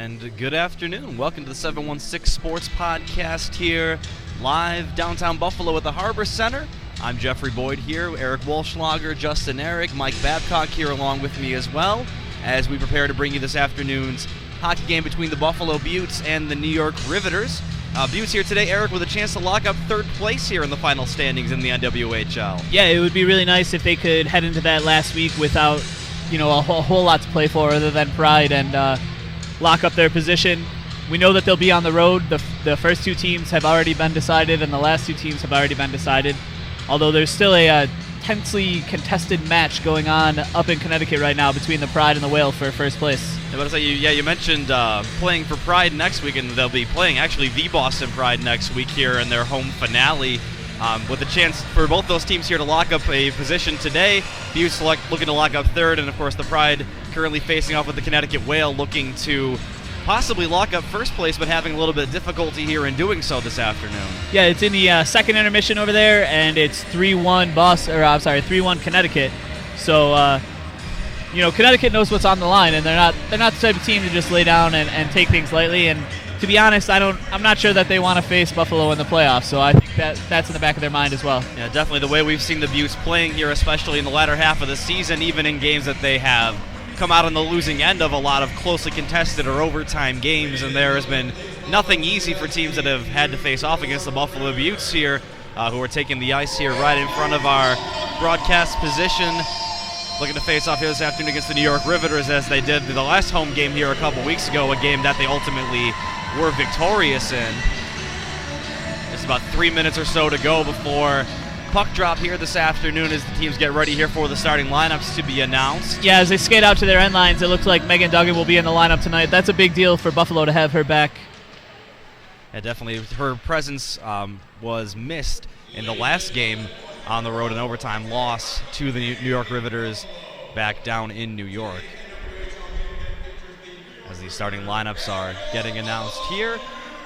And good afternoon. Welcome to the 716 Sports Podcast here, live downtown Buffalo at the Harbor Center. I'm Jeffrey Boyd here, Eric Walschlager, Justin Eric, Mike Babcock here along with me as well, as we prepare to bring you this afternoon's hockey game between the Buffalo Beauts and the New York Riveters. Beauts here today, Eric, with a chance to lock up third place here in the final standings in the NWHL. Yeah, it would be really nice if they could head into that last week without, a whole lot to play for other than pride and lock up their position. We know that they'll be on the road. The first two teams have already been decided, and the last two teams have already been decided. Although there's still a tensely contested match going on up in Connecticut right now between the Pride and the Whale for first place. You mentioned playing for Pride next week, and they'll be playing actually the Boston Pride next week here in their home finale. With a chance for both those teams here to lock up a position today. Beauts looking to lock up third, and of course the Pride currently facing off with the Connecticut Whale, looking to possibly lock up first place, but having a little bit of difficulty here in doing so this afternoon. Yeah, it's in the second intermission over there, and it's 3-1 3-1 Connecticut. So, Connecticut knows what's on the line, and they're not the type of team to just lay down and take things lightly. And to be honest, I'm not sure that they want to face Buffalo in the playoffs, so I think that's in the back of their mind as well. Yeah, definitely the way we've seen the Beauts playing here, especially in the latter half of the season, even in games that they have come out on the losing end of a lot of closely contested or overtime games, and there has been nothing easy for teams that have had to face off against the Buffalo Beauts here, who are taking the ice here right in front of our broadcast position, looking to face off here this afternoon against the New York Riveters, as they did the last home game here a couple weeks ago, a game that they ultimately were victorious in. Just about 3 minutes or so to go before puck drop here this afternoon as the teams get ready here for the starting lineups to be announced. Yeah, as they skate out to their end lines, it looks like Megan Duggan will be in the lineup tonight. That's a big deal for Buffalo to have her back. Yeah, definitely. Her presence was missed in the last game on the road, an overtime loss to the New York Riveters back down in New York. As the starting lineups are getting announced here.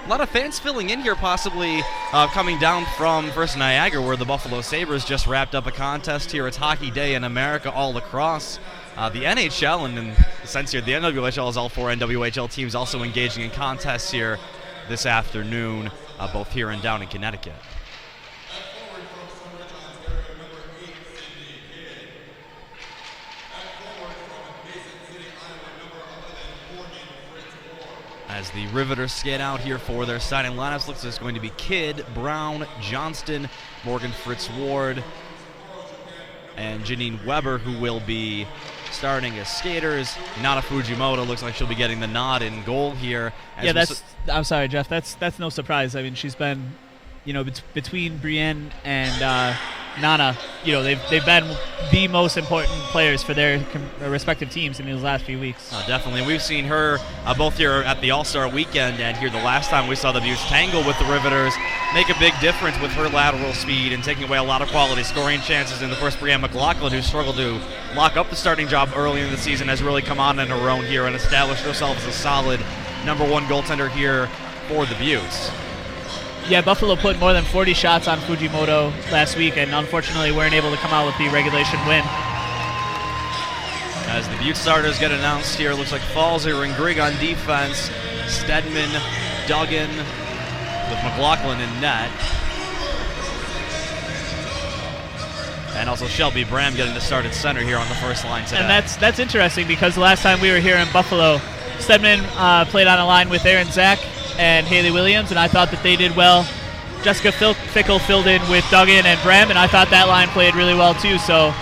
A lot of fans filling in here, possibly coming down from First Niagara, where the Buffalo Sabres just wrapped up a contest here. It's Hockey Day in America all across. The NHL, and in a sense here, the NWHL, is all four NWHL teams also engaging in contests here this afternoon, both here and down in Connecticut. As the Riveters skate out here for their starting lineups, looks like it's going to be Kidd, Brown, Johnston, Morgan Fritz Ward, and Janine Weber, who will be starting as skaters. Nana Fujimoto looks like she'll be getting the nod in goal here. I'm sorry, Jeff. That's no surprise. I mean, she's been, between Brienne and Nana, they've been the most important players for their respective teams in these last few weeks. Definitely. We've seen her both here at the All-Star Weekend and here the last time we saw the Beauts tangle with the Riveters, make a big difference with her lateral speed and taking away a lot of quality scoring chances. And of course, Brianne McLaughlin, who struggled to lock up the starting job early in the season, has really come on in her own here and established herself as a solid number one goaltender here for the Beauts. Yeah, Buffalo put more than 40 shots on Fujimoto last week, and unfortunately weren't able to come out with the regulation win. As the Beauts starters get announced here, looks like Falzer and Grigg on defense, Stedman, Duggan, with McLaughlin in net. And also Shelby Bram getting the start at center here on the first line today. And that's interesting, because the last time we were here in Buffalo, Stedman played on a line with Aaron Zach and Haley Williams, and I thought that they did well. Jessica Fickle filled in with Duggan and Bram, and I thought that line played really well too. So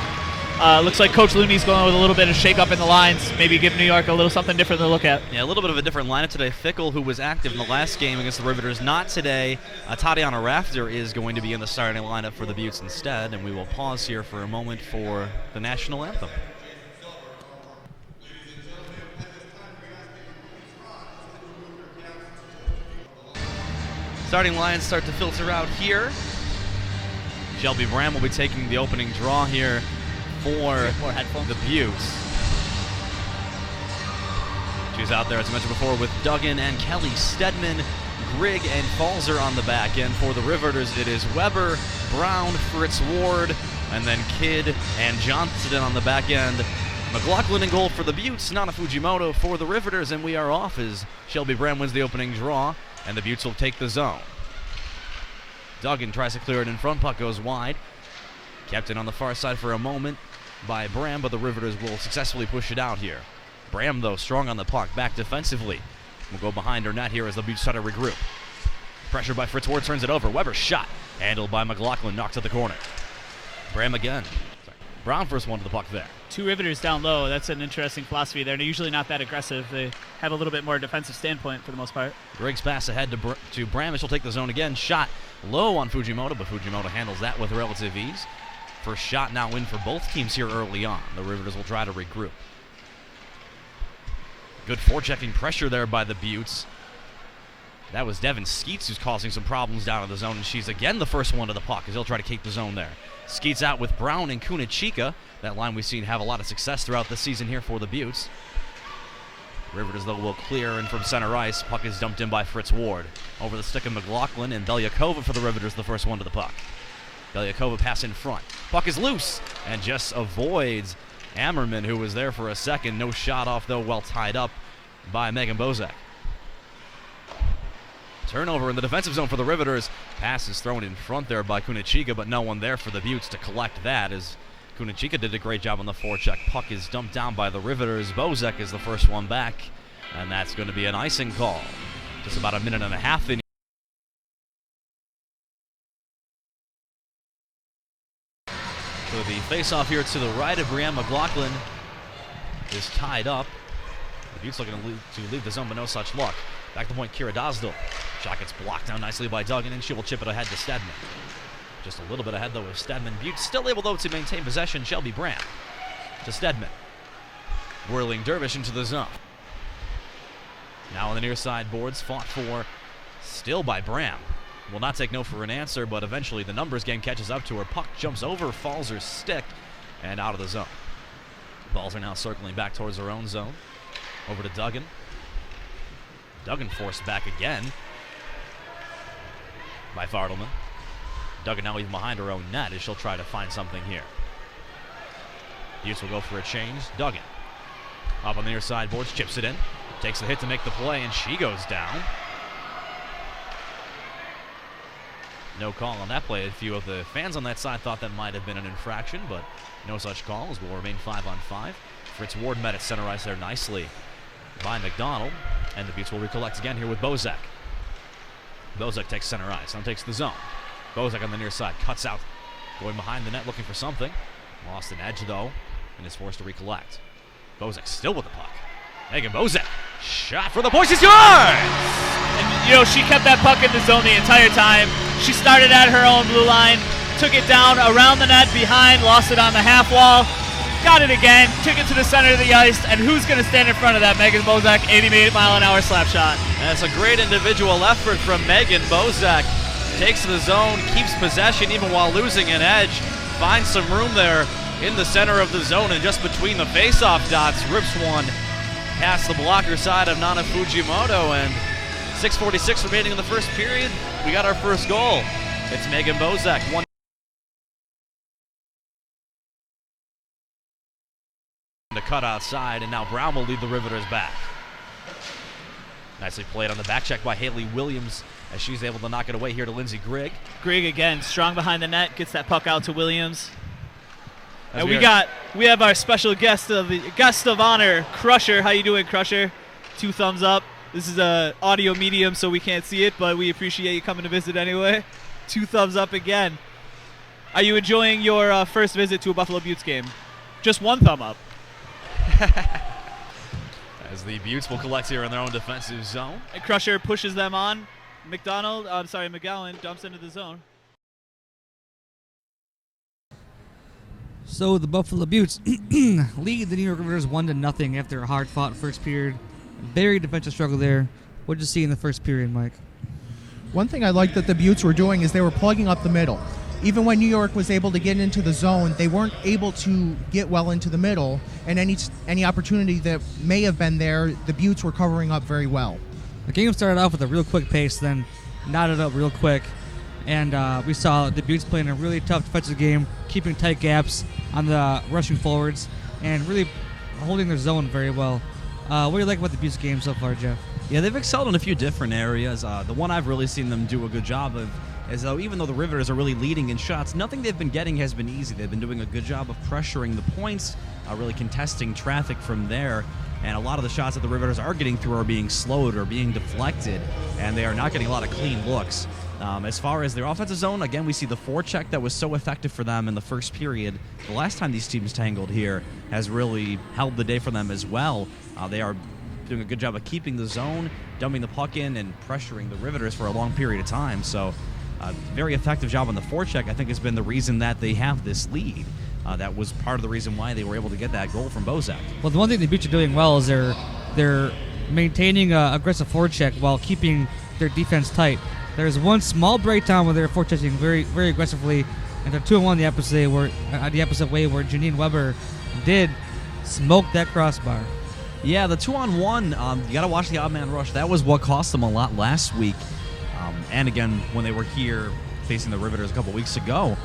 looks like Coach Looney's going with a little bit of shake-up in the lines, maybe give New York a little something different to look at. Yeah, a little bit of a different lineup today. Fickle, who was active in the last game against the Riveters, not today. Tatiana Rafter is going to be in the starting lineup for the Beauts instead, and we will pause here for a moment for the national anthem. Starting lines start to filter out here. Shelby Bram will be taking the opening draw here for the Beauts. She's out there, as I mentioned before, with Duggan and Kelly Stedman, Grigg and Falzer on the back end. For the Riveters, it is Weber, Brown, Fritz Ward, and then Kidd and Johnston on the back end McLaughlin in goal for the Beauts, Nana Fujimoto for the Riveters, and we are off as Shelby Bram wins the opening draw, and the Beauts will take the zone. Duggan tries to clear it in front, puck goes wide. Kept it on the far side for a moment by Bram, but the Riveters will successfully push it out here. Bram, though, strong on the puck, back defensively. Will go behind her net here as the Beauts try to regroup. Pressure by Fritz Ward turns it over. Weber's shot, handled by McLaughlin, knocked to the corner. Bram again. Brown first one to the puck there. Two Riveters down low. That's an interesting philosophy there. They're usually not that aggressive. They have a little bit more defensive standpoint for the most part. Griggs pass ahead to Bram. She'll take the zone again. Shot low on Fujimoto, but Fujimoto handles that with relative ease. First shot now in for both teams here early on. The Riveters will try to regroup. Good forechecking pressure there by the Beauts. That was Devin Skeets who's causing some problems down in the zone, and she's again the first one to the puck as they'll try to keep the zone there. Skeets out with Brown and Kunachika. That line we've seen have a lot of success throughout the season here for the Beauts. Riveters, though, will clear in from center ice. Puck is dumped in by Fritz Ward. Over the stick of McLaughlin, and Belyakova for the Riveters, the first one to the puck. Belyakova pass in front. Puck is loose and just avoids Ammerman, who was there for a second. No shot off, though, well tied up by Megan Bozak. Turnover in the defensive zone for the Riveters. Pass is thrown in front there by Kunachika, but no one there for the Beauts to collect that as Kunachika did a great job on the forecheck. Puck is dumped down by the Riveters. Bozak is the first one back, and that's going to be an icing call. Just about a minute and a half in. So the face-off here to the right of Brianne McLaughlin is tied up. The Beauts looking to leave the zone, but no such luck. Back to the point, Kira Dosdell. Shot gets blocked down nicely by Duggan, and she will chip it ahead to Stedman. Just a little bit ahead, though, of Stedman. Beauts still able, though, to maintain possession. Shelby Bram to Stedman. Whirling Dervish into the zone. Now on the near side boards, fought for still by Bram. Will not take no for an answer, but eventually the numbers game catches up to her. Puck jumps over, falls her stick, and out of the zone. Balls are now circling back towards her own zone. Over to Duggan. Duggan forced back again by Fartelman. Duggan now even behind her own net as she'll try to find something here. Beauts will go for a change. Duggan up on the near side boards, chips it in, takes the hit to make the play, and she goes down. No call on that play. A few of the fans on that side thought that might have been an infraction, but no such call as will remain 5-on-5. Fritz Ward met at center ice there nicely by McDonald, and the Beauts will recollect again here with Bozak. Bozak takes center ice, now takes the zone. Bozak on the near side, cuts out, going behind the net looking for something. Lost an edge though, and is forced to recollect. Bozak still with the puck. Megan Bozak, shot for the point, she scores! And, you know, she kept that puck in the zone the entire time. She started at her own blue line, took it down around the net behind, lost it on the half wall. Got it again, took it to the center of the ice, and who's going to stand in front of that? Megan Bozak, 88-mile-an-hour slap shot. That's a great individual effort from Megan Bozak. Takes the zone, keeps possession even while losing an edge, finds some room there in the center of the zone, and just between the face-off dots, rips one past the blocker side of Nana Fujimoto, and 6:46 remaining in the first period. We got our first goal. It's Megan Bozak. The cut outside, and now Brown will lead the Riveters back. Nicely played on the back check by Haley Williams as she's able to knock it away here to Lindsey Grigg. Grigg again, strong behind the net, gets that puck out to Williams. And we have our special guest of honor, Crusher. How you doing, Crusher? 2 thumbs up. This is a audio medium, so we can't see it, but we appreciate you coming to visit anyway. 2 thumbs up again. Are you enjoying your first visit to a Buffalo Beauts game? Just 1 thumb up. As the Beauts will collect here in their own defensive zone. And Crusher pushes them on. McGowan dumps into the zone. So the Buffalo Beauts lead the New York Riveters 1-0 after a hard-fought first period. Very defensive struggle there. What did you see in the first period, Mike? One thing I liked that the Beauts were doing is they were plugging up the middle. Even when New York was able to get into the zone, they weren't able to get well into the middle, and any opportunity that may have been there, the Beauts were covering up very well. The game started off with a real quick pace, then knotted up real quick, and we saw the Beauts playing a really tough defensive game, keeping tight gaps on the rushing forwards, and really holding their zone very well. What do you like about the Beauts game so far, Jeff? Yeah, they've excelled in a few different areas. The one I've really seen them do a good job of is, though, even though the Riveters are really leading in shots, nothing they've been getting has been easy. They've been doing a good job of pressuring the points, really contesting traffic from there. And a lot of the shots that the Riveters are getting through are being slowed or being deflected, and they are not getting a lot of clean looks. As far as their offensive zone, again, we see the forecheck that was so effective for them in the first period. The last time these teams tangled here has really held the day for them as well. They are doing a good job of keeping the zone, dumping the puck in, and pressuring the Riveters for a long period of time. So, very effective job on the forecheck, I think, has been the reason that they have this lead. That was part of the reason why they were able to get that goal from Bozak. Well, the one thing the Beauts are doing well is they're maintaining an aggressive forecheck while keeping their defense tight. There's one small breakdown where they're forechecking very, very aggressively, and they're 2-1 the opposite way where Janine Weber did smoke that crossbar. Yeah, the 2-on-1, you got to watch the odd man rush. That was what cost them a lot last week. And again, when they were here facing the Riveters a couple weeks ago,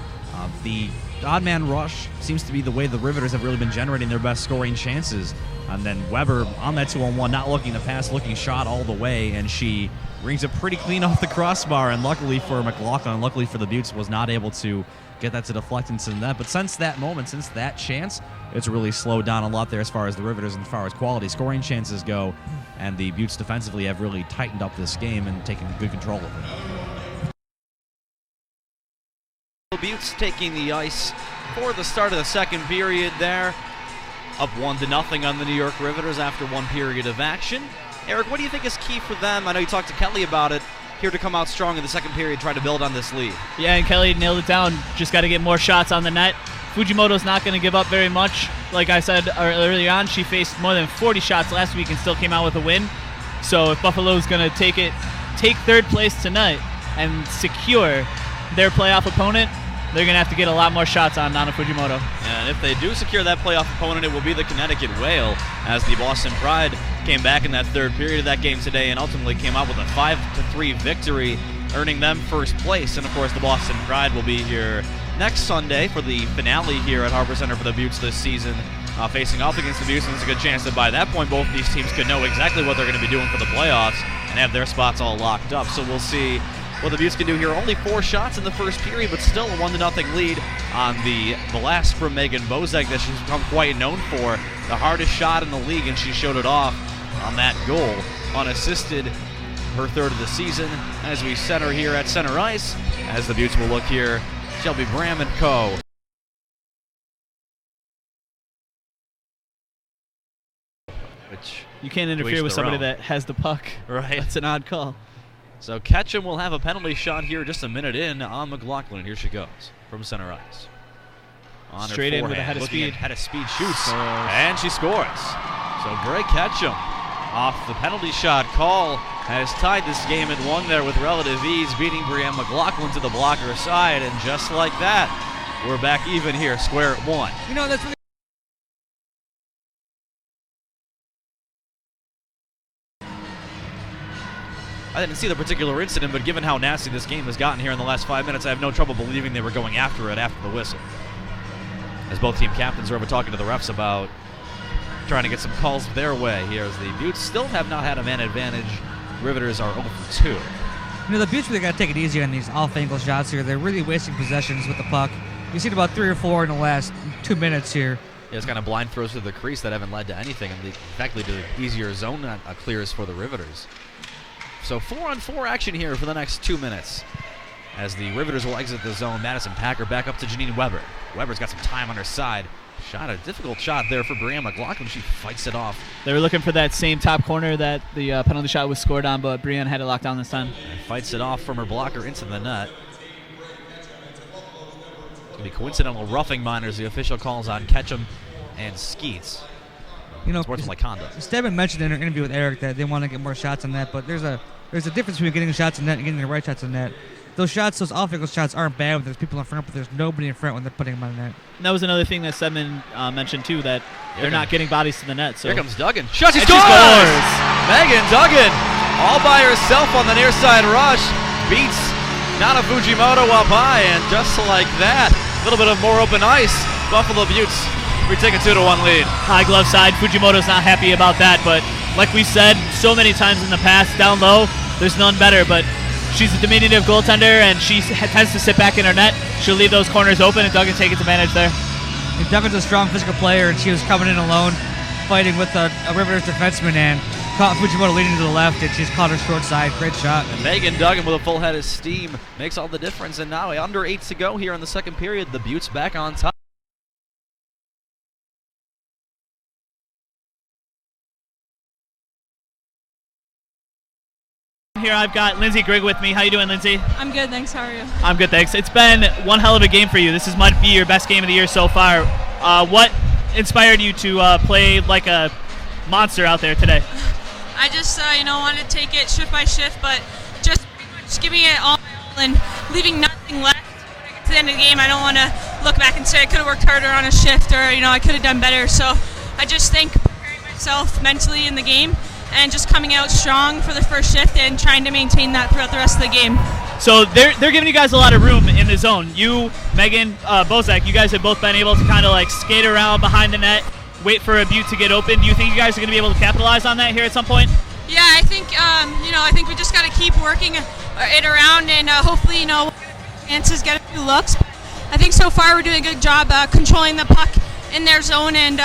the odd man rush seems to be the way the Riveters have really been generating their best scoring chances. And then Weber on that 2-on-1, not looking to pass, looking shot all the way, and she rings it pretty clean off the crossbar. And luckily for McLaughlin, luckily for the Beauts, was not able to get that to deflect into the net. But since that moment, since that chance, it's really slowed down a lot there as far as the Riveters and as far as quality scoring chances go. And the Beauts defensively have really tightened up this game and taken good control of it. Beauts taking the ice for the start of the second period there. Up 1-0 on the New York Riveters after one period of action. Eric, what do you think is key for them? I know you talked to Kelly about it. Here to come out strong in the second period, try to build on this lead. Yeah, and Kelly nailed it down. Just got to get more shots on the net. Fujimoto's not going to give up very much. Like I said earlier on, she faced more than 40 shots last week and still came out with a win. So if Buffalo's going to take third place tonight and secure their playoff opponent, they're going to have to get a lot more shots on Nana Fujimoto. And if they do secure that playoff opponent, it will be the Connecticut Whale, as the Boston Pride came back in that third period of that game today and ultimately came out with a 5-3 victory, earning them first place. And, of course, the Boston Pride will be here next Sunday for the finale here at Harbor Center for the Beauts this season, facing off against the Beauts. And there's a good chance that by that point, both these teams could know exactly what they're going to be doing for the playoffs and have their spots all locked up. So we'll see what the Beauts can do here. Only 4 shots in the first period, but still a 1-0 lead on the blast from Megan Bozak that she's become quite known for. The hardest shot in the league, and she showed it off on that goal, unassisted, her third of the season. As we center here at center ice, as the Beauts will look here, Shelby Bram and co. Which you can't interfere with somebody that has the puck. Right. That's an odd call. So Ketchum will have a penalty shot here just a minute in on McLaughlin. Here she goes from center ice. On straight in with a head of speed. Head of speed shoots, and she scores. So Bray Ketchum, off the penalty shot call, has tied this game at 1 there with relative ease, beating Brianne McLaughlin to the blocker side. And just like that, we're back even here, square at 1. You know, that's really I didn't see the particular incident, but given how nasty this game has gotten here in the last 5 minutes, I have no trouble believing they were going after it after the whistle. As both team captains are over talking to the refs about trying to get some calls their way here, as the Beauts still have not had a man advantage. Riveters are 0 for 2. You know, the Beauts really got to take it easy on these off-angle shots here. They're really wasting possessions with the puck. You've seen about 3 or 4 in the last 2 minutes here. Yeah, it's kind of blind throws to the crease that haven't led to anything, and in fact lead to easier zone clears for the Riveters. So 4-on-4 action here for the next 2 minutes, as the Riveters will exit the zone. Madison Packer back up to Janine Weber. Weber's got some time on her side. Shot a difficult shot there for Brianne McLaughlin. She fights it off. They were looking for that same top corner that the penalty shot was scored on, but Brianne had it locked down this time. And fights it off from her blocker into the net. It's going to be coincidental roughing minors. The official calls on Ketchum and Skeets. You know, sportsmanlike conduct. Stebbin mentioned in her interview with Eric that they want to get more shots on net, but there's a difference between getting shots in net and getting the right shots in net. Those off-angle shots aren't bad when there's people in front, but there's nobody in front when they're putting them on the net. And that was another thing that Stebbin mentioned too, that they're not getting bodies to the net. So here comes Duggan. Shot, she scores! Megan Duggan, all by herself on the near side rush, beats Nana Fujimoto up high, and just like that, a little bit of more open ice. Buffalo Beauts We take a 2-1 lead. High glove side. Fujimoto's not happy about that, but like we said so many times in the past, down low, there's none better, but she's a diminutive goaltender, and she tends to sit back in her net. She'll leave those corners open, and Duggan takes advantage there. And Duggan's a strong physical player, and she was coming in alone, fighting with a Riveters defenseman, and caught Fujimoto leading to the left, and she's caught her short side. Great shot. And Megan Duggan with a full head of steam makes all the difference, and now under 8 to go here in the second period, the Beauts back on top. Here I've got Lindsay Grigg with me. How you doing, Lindsay? I'm good, thanks. How are you? I'm good, thanks. It's been one hell of a game for you. This might be your best game of the year so far. What inspired you to play like a monster out there today? I just, wanted to take it shift by shift, but just giving it all and leaving nothing left. To the end of the game, I don't want to look back and say I could have worked harder on a shift, or I could have done better. So I just think preparing myself mentally in the game and just coming out strong for the first shift and trying to maintain that throughout the rest of the game. So they're giving you guys a lot of room in the zone. You, Megan, Bozak, you guys have both been able to kind of like skate around behind the net, wait for a Butte to get open. Do you think you guys are going to be able to capitalize on that here at some point? Yeah, I think I think we just got to keep working it around, and hopefully chances get a few looks. I think so far we're doing a good job controlling the puck in their zone and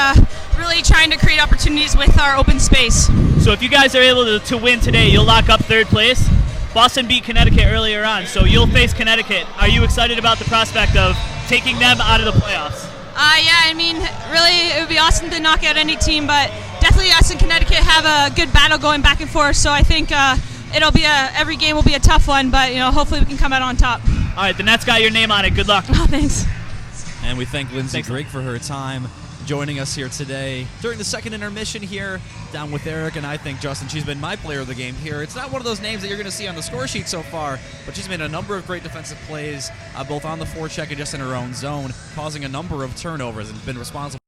really trying to create opportunities with our open space. So if you guys are able to win today, you'll lock up third place. Boston beat Connecticut earlier on, so you'll face Connecticut. Are you excited about the prospect of taking them out of the playoffs? Yeah, I mean, really, it would be awesome to knock out any team, but definitely us and Connecticut have a good battle going back and forth, so I think it'll be every game will be a tough one, but hopefully we can come out on top. All right, the net's got your name on it. Good luck. Oh, thanks. And we thank Lindsay Thanks. Grigg for her time joining us here today during the second intermission here down with Eric. And I think, Justin, she's been my player of the game here. It's not one of those names that you're going to see on the score sheet so far, but she's made a number of great defensive plays, both on the forecheck and just in her own zone, causing a number of turnovers and been responsible.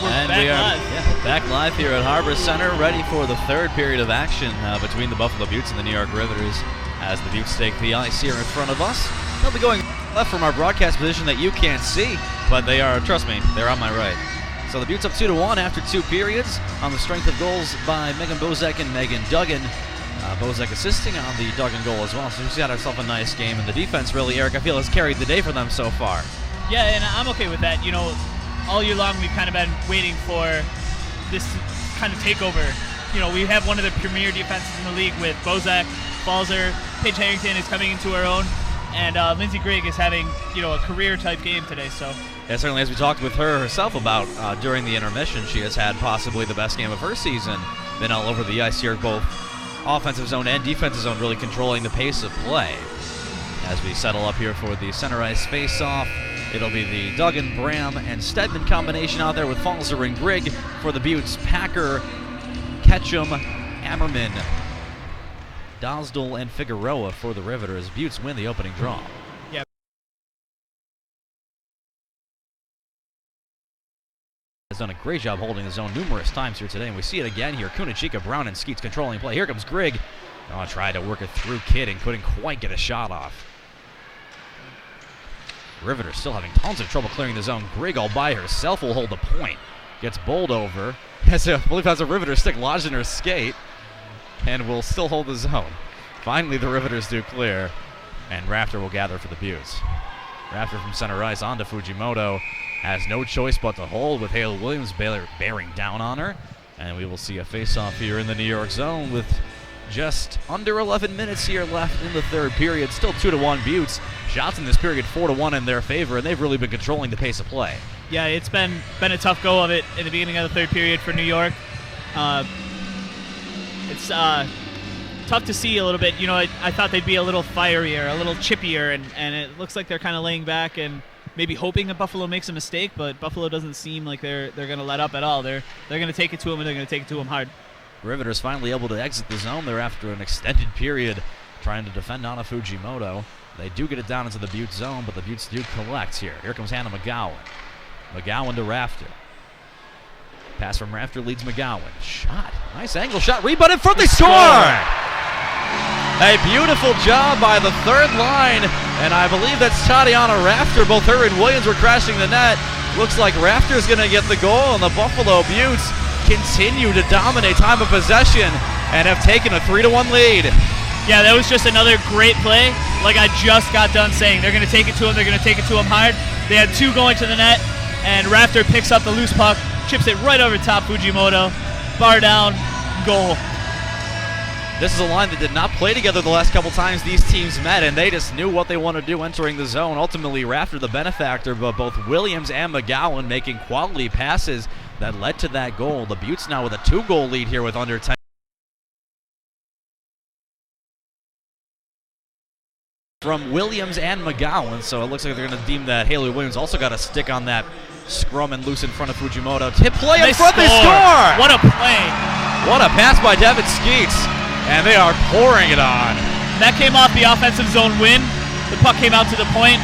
And we are back live here at Harbor Center, ready for the third period of action between the Buffalo Beauts and the New York Riveters as the Beauts take the ice here in front of us. They'll be going left from our broadcast position that you can't see, but they are, trust me, they're on my right. So the Beauts up 2-1 after 2 periods on the strength of goals by Megan Bozak and Megan Duggan. Bozak assisting on the Duggan goal as well, so she's got herself a nice game. And the defense really, Eric, I feel has carried the day for them so far. Yeah, and I'm okay with that. All year long we've kind of been waiting for this kind of takeover. We have one of the premier defenses in the league with Bozak, Balzer, Paige Harrington is coming into her own, and Lindsay Grigg is having a career-type game today. So yeah, certainly, as we talked with her herself about during the intermission, she has had possibly the best game of her season. Been all over the ice here, both offensive zone and defensive zone, really controlling the pace of play. As we settle up here for the center ice face-off, it'll be the Duggan, Bram, and Stedman combination out there with Falzer and Grigg for the Beauts. Packer, Ketchum, Ammerman, Dosdell, and Figueroa for the Riveters. Beauts win the opening draw. yeah, Has done a great job holding the zone numerous times here today, and we see it again here. Kunachika, Brown, and Skeets controlling play. Here comes Grigg. Tried to work it through Kidd and couldn't quite get a shot off. Riveters still having tons of trouble clearing the zone. Grigg all by herself will hold the point. Gets bowled over. I believe has a Riveter stick lodged in her skate and will still hold the zone. Finally, the Riveters do clear, and Rafter will gather for the Beauts. Rafter from center ice on to Fujimoto. Has no choice but to hold with Hale Williams bearing down on her. And we will see a face-off here in the New York zone with just under 11 minutes here left in the third period. Still 2-1 Beauts. Shots in this period 4-1 in their favor, and they've really been controlling the pace of play. Yeah, it's been a tough go of it in the beginning of the third period for New York. It's tough to see a little bit. I thought they'd be a little fierier, a little chippier, and it looks like they're kind of laying back and maybe hoping that Buffalo makes a mistake, but Buffalo doesn't seem like they're going to let up at all. They're going to take it to them, and they're going to take it to them hard. Riveters finally able to exit the zone there after an extended period trying to defend on a Fujimoto. They do get it down into the Butte zone, but the Buttes do collect here. Here comes Hannah McGowan. McGowan to Rafter. Pass from Rafter leads McGowan. Shot. Nice angle shot. Rebounded from the score! A beautiful job by the third line, and I believe that's Tatiana Rafter. Both her and Williams were crashing the net. Looks like Rafter's going to get the goal, and the Buffalo Beauts continue to dominate time of possession and have taken a 3-1 lead. Yeah, that was just another great play. Like I just got done saying, they're going to take it to him. They're going to take it to him hard. They had two going to the net, and Rafter picks up the loose puck, chips it right over top Fujimoto. Bar down, goal. This is a line that did not play together the last couple times these teams met, and they just knew what they want to do entering the zone. Ultimately, Rafter the benefactor, but both Williams and McGowan making quality passes that led to that goal. The Beauts now with a 2-goal lead here with under 10. From Williams and McGowan, so it looks like they're going to deem that Haley Williams also got a stick on that scrum and loose in front of Fujimoto. Tip play in front, they score! What a play! What a pass by Devin Skeets, and they are pouring it on. That came off the offensive zone win. The puck came out to the point,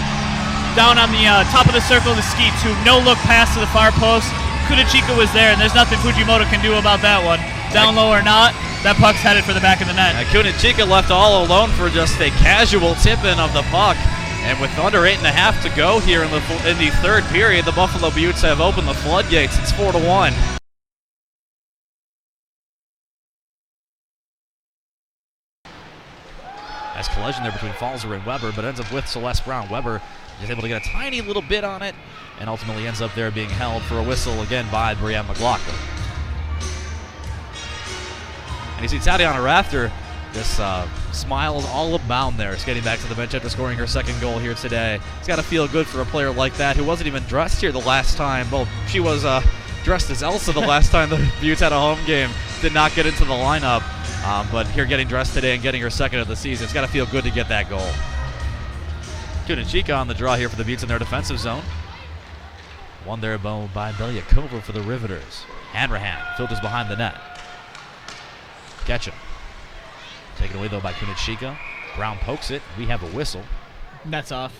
down on the top of the circle to Skeets, who no-look pass to the far post. Kudachika was there, and there's nothing Fujimoto can do about that one. Down low or not, that puck's headed for the back of the net. Kudachika left all alone for just a casual tip-in of the puck. And with under 8.5 to go here in the third period, the Buffalo Beauts have opened the floodgates. It's 4-1. Nice collision there between Falzer and Weber, but ends up with Celeste Brown. Weber is able to get a tiny little bit on it, and ultimately ends up there being held for a whistle again by Brianne McLaughlin. And you see Tatiana Rafter just smiles all abound there, skating back to the bench after scoring her second goal here today. It's got to feel good for a player like that who wasn't even dressed here the last time. Well, she was dressed as Elsa the last time the Beauts had a home game. Did not get into the lineup, but here getting dressed today and getting her second of the season. It's got to feel good to get that goal. Kunachika on the draw here for the Beauts in their defensive zone. One there by Belyakova for the Riveters. Hanrahan filters behind the net. Ketchum. Taken away, though, by Kunachika. Brown pokes it. We have a whistle. Net's off.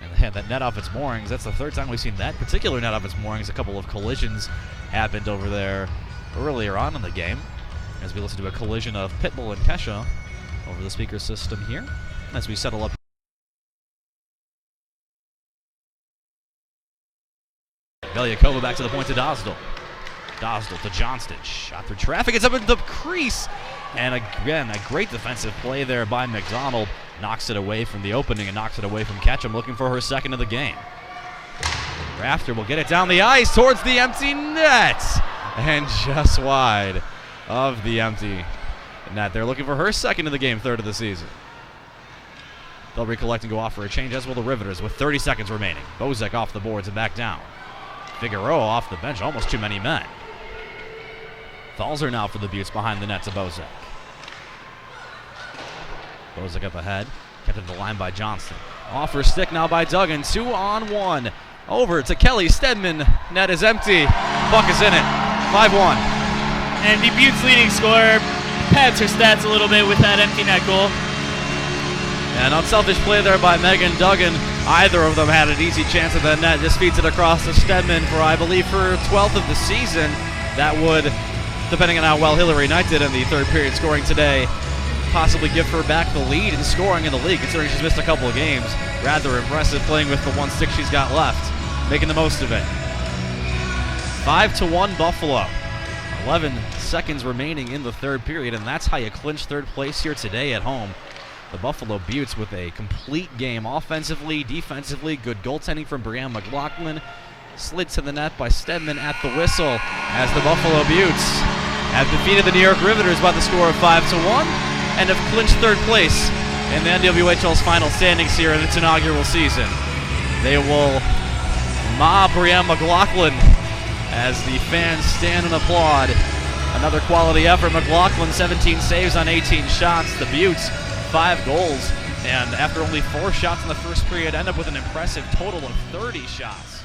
And they had that net off its moorings. That's the third time we've seen that particular net off its moorings. A couple of collisions happened over there earlier on in the game, as we listen to a collision of Pitbull and Kesha over the speaker system here as we settle up. Belyakova back to the point to Dosdell. Dosdell to Johnston. Shot through traffic. It's up in the crease. And again, a great defensive play there by McDonald. Knocks it away from the opening and knocks it away from Ketchum, looking for her second of the game. Rafter will get it down the ice towards the empty net. And just wide of the empty net. They're looking for her second of the game, third of the season. They'll recollect and go off for a change, as will the Riveters with 30 seconds remaining. Bozek off the boards and back down. Figueroa off the bench, almost too many men. Falzer now for the Beauts behind the net to Bozek. Bozek up ahead, kept it to the line by Johnston. Off her stick now by Duggan, 2-on-1. Over to Kelly Stedman, net is empty. Puck is in it, 5-1. And the Beauts leading scorer pads her stats a little bit with that empty net goal. An unselfish play there by Megan Duggan. Either of them had an easy chance at the net. Just feeds it across to Stedman for, I believe, for 12th of the season. That would, depending on how well Hillary Knight did in the third period scoring today, possibly give her back the lead in scoring in the league, considering she's missed a couple of games. Rather impressive playing with the 1 stick she's got left, making the most of it. 5-1 Buffalo. 11 seconds remaining in the third period, and that's how you clinch third place here today at home. The Buffalo Beauts with a complete game offensively, defensively, good goaltending from Brianne McLaughlin. Slid to the net by Stedman at the whistle as the Buffalo Beauts have defeated the New York Riveters by the score of 5-1 and have clinched third place in the NWHL's final standings here in its inaugural season. They will mob Brianne McLaughlin as the fans stand and applaud. Another quality effort. McLaughlin 17 saves on 18 shots. The Beauts 5 goals, and after only 4 shots in the first period, end up with an impressive total of 30 shots.